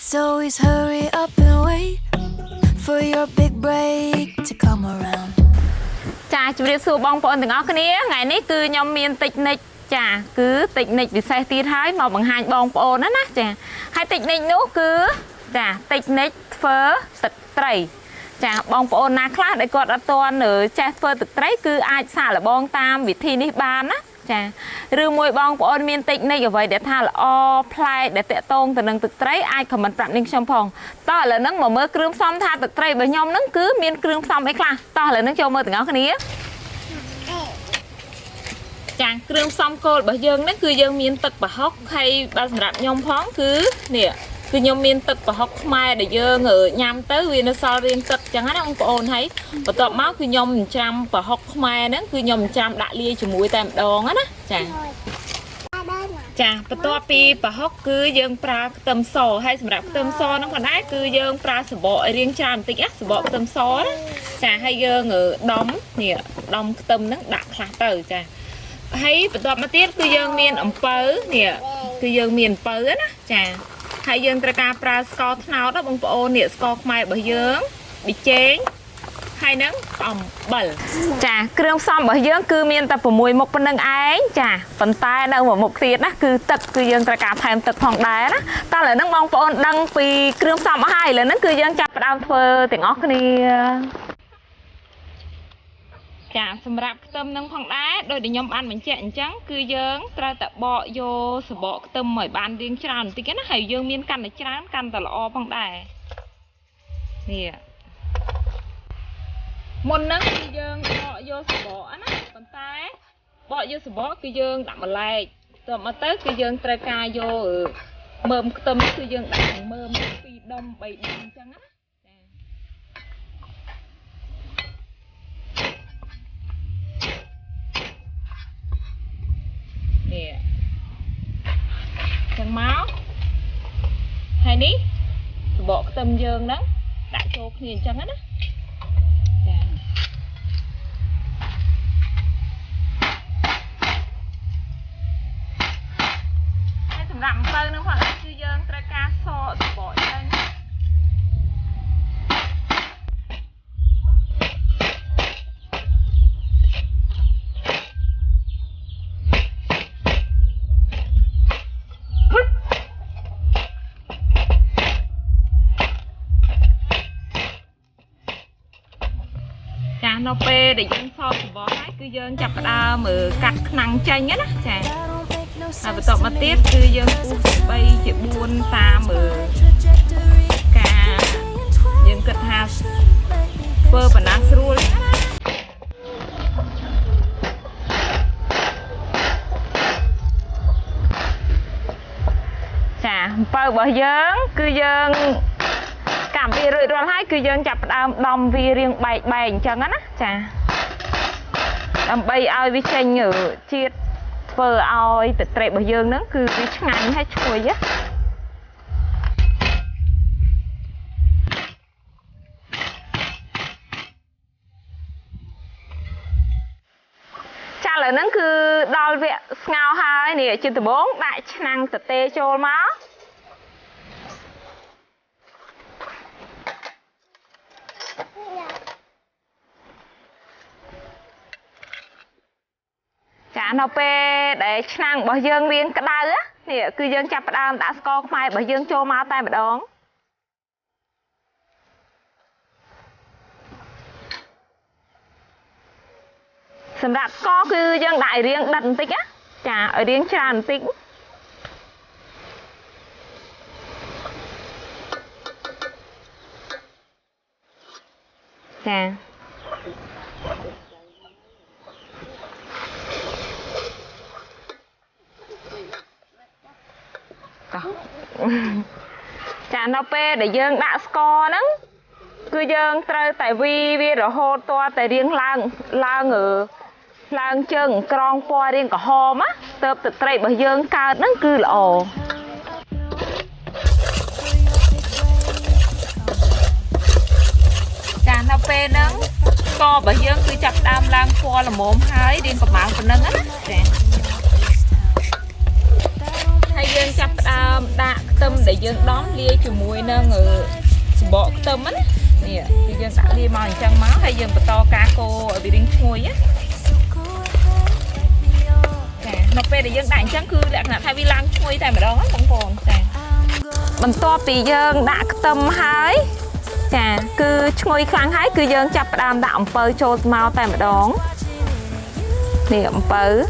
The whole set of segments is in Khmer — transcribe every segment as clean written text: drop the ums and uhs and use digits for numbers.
Let's always hurry up and wait for your big break to come around ចាជម្រាបសួរបងប្អូនទាំងអស់គ្នាថ្ងៃនេះគឺខ្ញុំមានតិចនិចចាគឺតិចនិចពិសេសទៀតហើយមកបង្ហាញបងប្អូនណាចាហើយតិចនិចនោះគឺចាតិចនិចធ្វើទឹកត្រីចាបងប្អូនណាខ្លះដែលគាត់អត់ទាន់ចេះធ្វើទឹកត្រីគឺអាចសាកល្បងតាមវិធីនេះបានណាចាឬមួយបងប្អូនមានតិចនិចអ្វីដែលថាល្អប្លែកដែលតាក់ទងទៅនឹងទឹកត្រីអាចខមមិនប្រាប់នាងខ្ញុំផងតោះឥឡូវហ្នឹងមកមើលគ្រឿងផ្សំថាទឹកត្រីរបស់ខ្ញុំហ្នឹងគឺមានគ្រឿងផ្សំអីខ្លះតោះឥឡូវហ្នឹងចូលមើលទាំងអស់គ្នាចាគ្រឿងផ្សំគោលរបស់យើងហ្នឹងគឺយើងមានទឹកប្រហុកហើយបើសម្រាប់ខ្ញុំផងគឺនេះគឺខ្ញុំមានទឹកប្រហុកខ្មែរដែលយើងញ៉ាំទៅវានៅសល់រាងទឹកចឹងណាបងប្អូនហើយបន្ទាប់មកគឺខ្ញុំច្រាំប្រហុកខ្មែរហ្នឹងគឺខ្ញុំច្រាំដាក់លាយជាមួយតែម្ដងណាចាចាបន្ទាប់ពីប្រហុកគឺយើងប្រើខ្ទឹមសហើយសម្រាប់ខ្ទឹមសហ្នឹងផងដែរគឺយើងប្រើសបកឲ្យរាងច្រើនបន្តិចណាសបកខ្ទឹមសណាចាហើយយើងដំនេះដំខ្ទឹមហ្នឹងដាក់ខ្លះទៅចាហើយបន្ទាប់មកទៀតគឺយើងមានអំពៅនេះគឺយើងមានអំពៅណាចាហើយយើងត្រូវការប្រើស្ករត្នោតបងប្អូននេះស្ករខ្មែររបស់យើងប៊ីចេងហើយនឹងអំបិលចាគ្រឿងផ្សំរបស់យើងគឺមានតែ6មុខប៉ុណ្្នឹងឯងចាប៉ុន្តែនៅមួយមុខទៀតណាគឺទឹកគឺយើងត្រូវការថែមទឹកផងដែរណាតោះឥឡូវហ្នឹងបងប្អូនដឹងពីគ្រឿងផ្សំអស់ហើយឥឡូវហ្នឹងគឺយើងចាប់ផ្ដើមធ្វើទាំងអស់គ្នាចាសម្រាប់ខ្ទឹមនឹងផងដែរដោយដែលខ្ញុំបានបញ្ជាក់អញ្ចឹងគឺយើងត្រូវតែបកយកសបកខ្ទឹមឲ្យបានរាងច្រើនបន្តិចណាហើយយើងមានកាន់តែច្រើនកាន់តែល្អផងដែរនេះមុនហ្នឹងគឺយើងបកយកសបកណាប៉ុន្តែបកយកសបកគឺយើងដាក់ម្លែកតមកទៅគឺយើងត្រូវការយកមើមខ្ទឹមគឺយើងដាក់មើម2ដុំ3ដុំអញ្ចឹងណានេះចឹងមកហើយនេះសបកខ្ទឹមយើងហ្នឹងដាក់ចូលគ្នាអញ្ចឹងណាចាហើយសម្រាប់អំពៅហ្នឹងផងគឺយើងត្រូវការសសបកចឹងនៅពេលដែលយើងសសបកហើយគឺយើងចាប់ផ្ដើមកាត់ខ្នាំងចេញណាចាហើយបន្ទាប់មកទៀតគឺយើងពុះ3ជា4តាមការយើងគិតថាធ្វើបណ្ណាស្រួលចាអំពៅរបស់យើងគឺយើងកម្មវិធីរួចរាល់ហើយគឺយើងចាប់ផ្ដើមដំវារៀងបែកអញ្ចឹងណាចាដើម្បីឲ្យវាចេញជាតិធ្វើឲ្យទឹកត្រីរបស់យើងហ្នឹងគឺវាឆ្ងាញ់ហើយឈ្ងុយណាចាឥឡូវហ្នឹងគឺដល់វគ្គស្ងោរហើយនេះជាដំបូងដាក់ឆ្នាំងទទេចូលមកចានៅពេលដែលឆ្នាំងរបស់យើងរៀងក្តៅនេះគឺយើងចាប់ផ្ដើមដាក់ស្ករខ្មែររបស់យើងចូលមកតែម្ដងសម្រាប់ស្ករគឺយើងដាក់ឲ្យរៀងដិតបន្តិចណាចាឲ្យរៀងច្រើនបន្តិចចាចានៅពេលដែលយើងដាក់ស្ករហ្នឹងគឺយើងត្រូវតែវារហូតតតែរៀងឡើងជើងក្រងពណ៌រៀងក្រហមណាទើបទឹកត្រីរបស់យើងកើតហ្នឹងគឺល្អចានៅពេលហ្នឹងស្កររបស់យើងគឺចាប់ផ្ដើមឡើងពណ៌ល្មមហើយរៀងប្រមាណប៉ុណ្ណឹងណាចាហើយយើងចាប់ផ្ដើមដាក់ខ្ tâm để dương đón lia chùi muối nâng ở bộ tâm á nè thì dương đã lia màu trắng máu hay dương bật to cá cô ở bị đinh muối á nó về để dương đại trắng cư lại là thay vì lang muối tại mà đó không còn mình to vì dương đã tâm hái chà cứ ngồi khang hái cứ dương chập đam đạo bơi trôi mau tại mà đó niệm bơi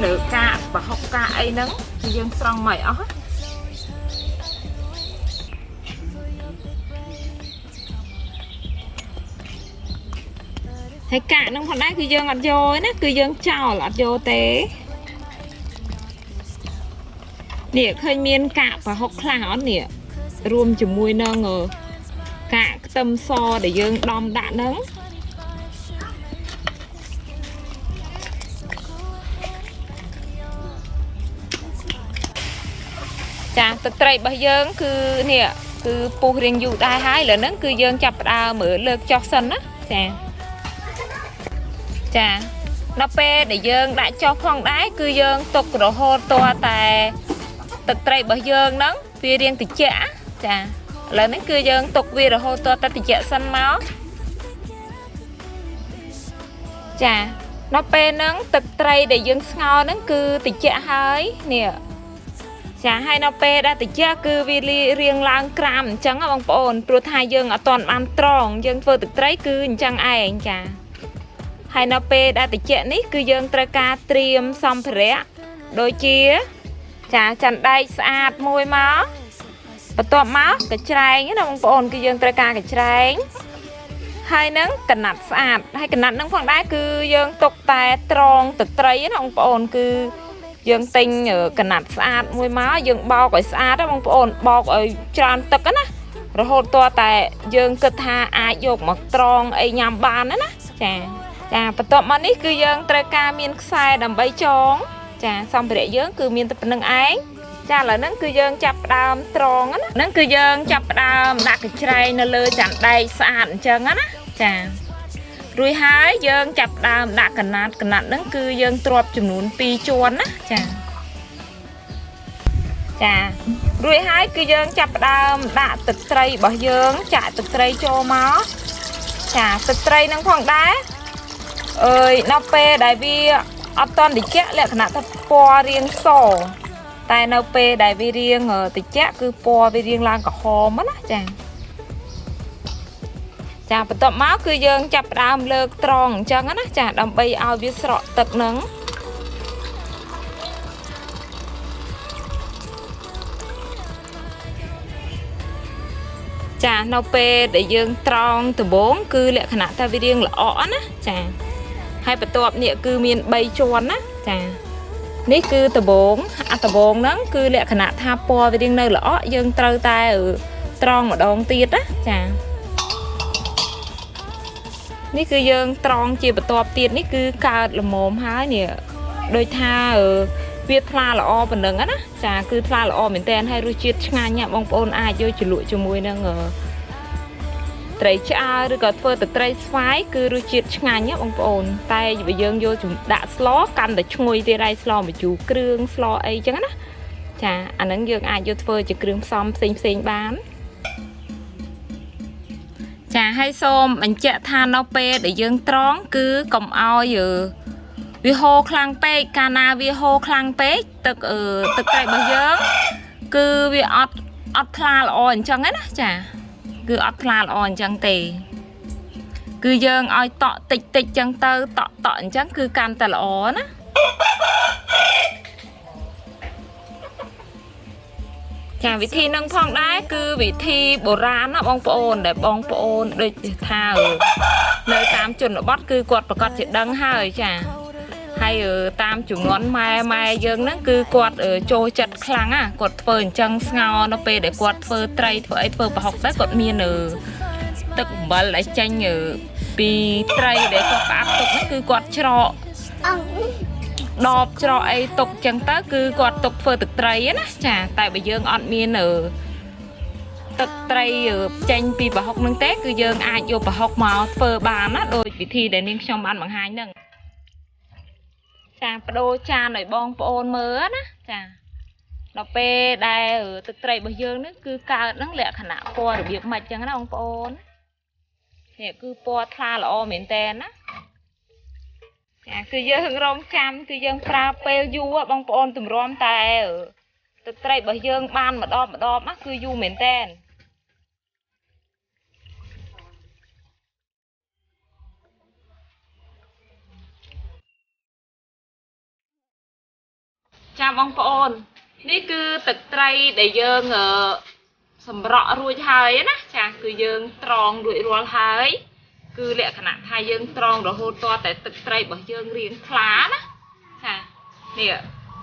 nữ ca và học ca ấy nắng thì dân xong mày ó thấy cả nó còn đấy cứ dân ăn vô ấy cứ dân chào là vô tế nè khơi miên cả và học khá nè rùm chùm mùi nơ ngờ cả tâm so để dân đom đạn nắng chà thực tế bây giờ cứ nè cứ pu riêng dụ đai hái là nó cứ dân chập đào mở lược cho sân á chà nó pe để dân đã cho khoang đáy cứ dân tục rồi hô to tại thực tế bây giờ nó vì riêng thì chả chà là nó cứ dân tục vì rồi hô to ta thì chả xanh máu chà nó pe nó thực tế để dân ngon nó cứ thì chả hái nè chả hai nó pe đã từ cha cứ vì riêng lang cram chẳng ông bồn rồi hai dương ở toàn ăn tròn dương vừa thực tế cứ chẳng ai anh chả hai nó pe đã từ cha ní cứ dương tra ca triêm xong phải đôi chia chả chẳng đây sạch môi máu và toàn máu cái trái nhá ông bồn cứ dương tra ca cái trái hai nắng cẩn nặt sạch hay cẩn nặt nắng khoảng đá cứ dương tục tài tròn thực tế ông bồn cứ dương tinh ở cần nạt sạch mùi má dương bao cái sạch đó bông ổn bao cái tràn tật á rồi hôn to tại dương cực tha ai dục mặc tròn ấy nhằm bàn á chà và tọa mà nít cứ dương tra ca miên sai đầm bay tròn chà xong để dương cứ miên tập nâng ái chà là nâng cứ dương chập đàm tròn á nâng cứ dương chập đàm đặt cái trai nó lơ chẳng đầy sạch chân á chà rồi hái dương chập đàm đã cần nát nó cứ dương trộp chùm nún pi chuồn á chà រួចហើយគឺយើងចាប់ផ្ដើមដាក់ទឹកត្រីរបស់យើងចាក់ទឹកត្រីចូលមកចាទឹកត្រីនឹងផងដែរនៅពេលដែលវាអត់តន់ត្រជាក់លក្ខណៈថាពណ៌រាងសតែនៅពេលដែលវារាងត្រជាក់គឺពណ៌វារាងឡើងក្រហមណាចាបន្ទាប់មកគឺយើងចាប់ផ្ដើមលើកត្រង់អញ្ចឹងណាចាដើម្បីឲ្យវាស្រក់ទឹកនឹងចានៅពេលដែលយើងត្រង់ដំបងគឺលក្ខណៈថាវារាងល្អណាចាហើយបន្ទាប់នេះគឺមាន3ជាន់ណាចានេះគឺដំបងដំបងហ្នឹងគឺលក្ខណៈថាពណ៌វារាងនៅល្អយើងត្រូវតែត្រង់ម្ដងទៀតណាចានេះគឺយើងត្រង់ជាបន្ទាប់ទៀតនេះគឺកើតល្មមហើយនេះដូចថាវាថ្លាល្អប៉ុណ្ណឹងណាចាគឺថ្លាល្អមែនតើហើយរសជាតិឆ្ងាញ់ណាបងប្អូនអាចយកជ្រលក់ជាមួយនឹងត្រីឆ្អើរឬក៏ធ្វើទឹកត្រីស្វាយគឺរសជាតិឆ្ងាញ់ណាបងប្អូនតែបើយើងយកដាក់ស្លកាន់តែឈ្ងុយទៀតហើយស្លម្ជូរគ្រឿងស្លអីចឹងណាចាអាហ្នឹងយើងអាចយកធ្វើជាគ្រឿងផ្សំផ្សេងបានចាហើយសូមបញ្ជាក់ថានៅពេលដែលយើងត្រង់គឺកុំឲ្យវាហូរខ្លាំងពេកកាលណាវាហូរខ្លាំងពេកទឹកត្រីរបស់យើងគឺវាអត់ថ្លាល្អអញ្ចឹងណាចាគឺអត់ថ្លាល្អអញ្ចឹងទេគឺយើងឲ្យតក់តិចអញ្ចឹងទៅតក់អញ្ចឹងគឺកាន់តែល្អណាចាវិធីនឹងផងដែរគឺវិធីបុរាណណាបងប្អូនដែលបងប្អូនដូចថានៅតាមជនបទគឺគាត់ប្រកាសជាដឹងហើយចាហើយតាមជំនាន់ម៉ែយើងហ្នឹងគឺគាត់ចូលចិត្តខ្លាំងណាគាត់ធ្វើអញ្ចឹងស្ងោរនៅពេលដែលគាត់ធ្វើត្រីធ្វើអីធ្វើប្រហុកទៅគាត់មានទឹកអំបិលដែលចេញពីត្រីដែលគាត់ផ្អាប់ទុកហ្នឹងគឺគាត់ច្រកដបច្រកអីទុកអញ្ចឹងទៅគឺគាត់ទុកធ្វើទឹកត្រីណាចាតែបើយើងអត់មានទឹកត្រីចេញពីប្រហុកហ្នឹងទេគឺយើងអាចយកប្រហុកមកធ្វើបានណាដោយវិធីដែលនាងខ្ញុំបានបង្ហាញហ្នឹងចាបដូរចានឲ្យបងប្អូនមើលណាចាដល់ពេលដែលទឹកត្រីរបស់យើងនេះគឺកើតហ្នឹងលក្ខណៈពណ៌របៀបម៉េចចឹងណាបងប្អូននេះគឺពណ៌ថ្លាល្អមែនតើណាចាគឺយើងរងចាំគឺយើងប្រើពេលយូរបងប្អូនទម្រាំតែទឹកត្រីរបស់យើងបានម្ដងណាគឺយូរមែនតើចាបងប្អូននេះគឺទឹកត្រីដែលយើងសម្រក់រួចហើយណាចាគឺយើងត្រងរួចរាល់ហើយគឺលក្ខណៈថាយើងត្រងរហូតតតែទឹកត្រីរបស់យើងរាងថ្លាណាចានេះ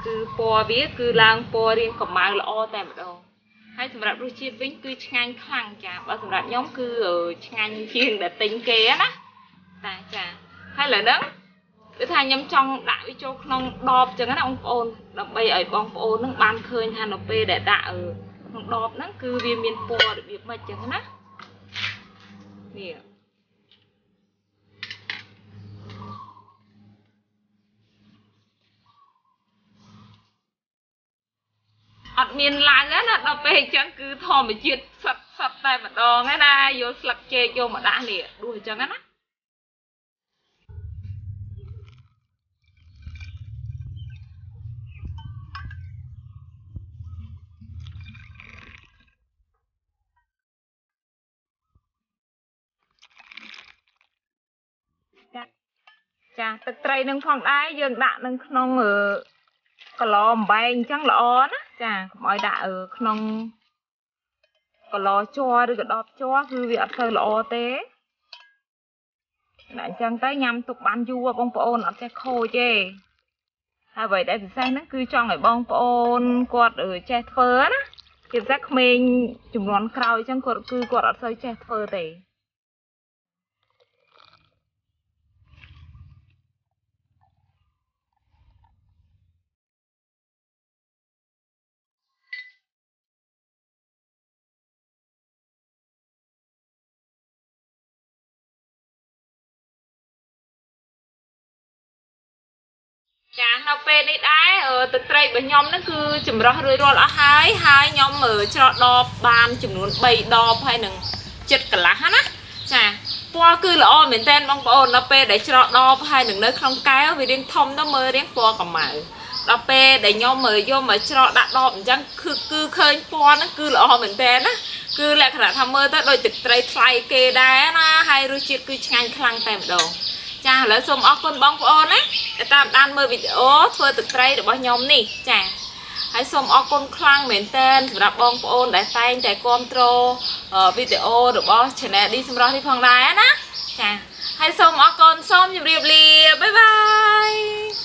គឺពណ៌វាគឺឡើងពណ៌រាងកម្មៅល្អតែម្ដងហើយសម្រាប់រសជាតិវិញគឺឆ្ងាញ់ខ្លាំងចាបើសម្រាប់ខ្ញុំគឺឆ្ងាញ់ជាងដែលទិញគេណាតែចាហើយឥឡូវហ្នឹងគឺថាខ្ញុំចង់ដាក់វាចូលក្នុងដបចឹងណាបងប្អូនដើម្បីឲ្យបងប្អូននឹងបានឃើញថានៅពេលដែលដាក់ក្នុងដបហ្នឹងគឺវាមានពណ៌របៀបម៉េចចឹងណានេះអត់មានឡើងណាដល់ពេលអញ្ចឹងគឺធម្មជាតិសិតតែម្ដងណាយកស្លឹកចេកយកមកដាក់នេះដួសអញ្ចឹងណាចាទឹកត្រីនឹងផងដែរយើងដាក់នឹងក្នុងកឡអំបែងអញ្ចឹងល្អណាចាកុំឲ្យដាក់ក្នុងកឡជ័រឬក៏ដបជ័រគឺវាអត់ទៅល្អទេដាក់អញ្ចឹងទៅញ៉ាំទុកបានយូរបងប្អូនអត់ចេះខូចទេហើយអ្វីដែលពិសេសហ្នឹងគឺចង់ឲ្យបងប្អូនគាត់ចេះធ្វើណាជាពិសេសក្មេងជំនាន់ក្រោយអញ្ចឹងគាត់អត់សូវចេះធ្វើទេ ចានៅពេលនេះដែរទឹកត្រីរបស់ខ្ញុំហ្នឹងគឺចម្រោះរួចរាល់អស់ហើយខ្ញុំច្រកដបបានចំនួន3ដបហើយនឹងចិត្តកន្លះណាចាពណ៌គឺល្អមែនតើបងប្អូនដល់ពេលដែលច្រកដបហើយនឹងនៅក្នុងកែវវារៀងធំទៅមើលរៀងពណ៌កម្មៅដល់ពេលដែលខ្ញុំយកមកច្រកដាក់ដបអញ្ចឹងគឺឃើញពណ៌ហ្នឹងគឺល្អមែនតើណាគឺលក្ខណៈថាមើលទៅដូចទឹកត្រីថ្លៃគេដែរណាហើយរសជាតិគឺឆ្ងាញ់ខ្លាំងតែម្ដងចាឥឡូវសូមអរគុណបងប្អូនណាដែលតាមដានមើលវីដេអូធ្វើទឹកត្រីរបស់ខ្ញុំនេះចាហើយសូមអរគុណខ្លាំងមែនតើសម្រាប់បងប្អូនដែលតែងតែគាំទ្រវីដេអូរបស់ Channel ឌីសម្រាប់នេះផងដែរណាចាហើយសូមអរគុណសូមជម្រាបលាបាយបាយ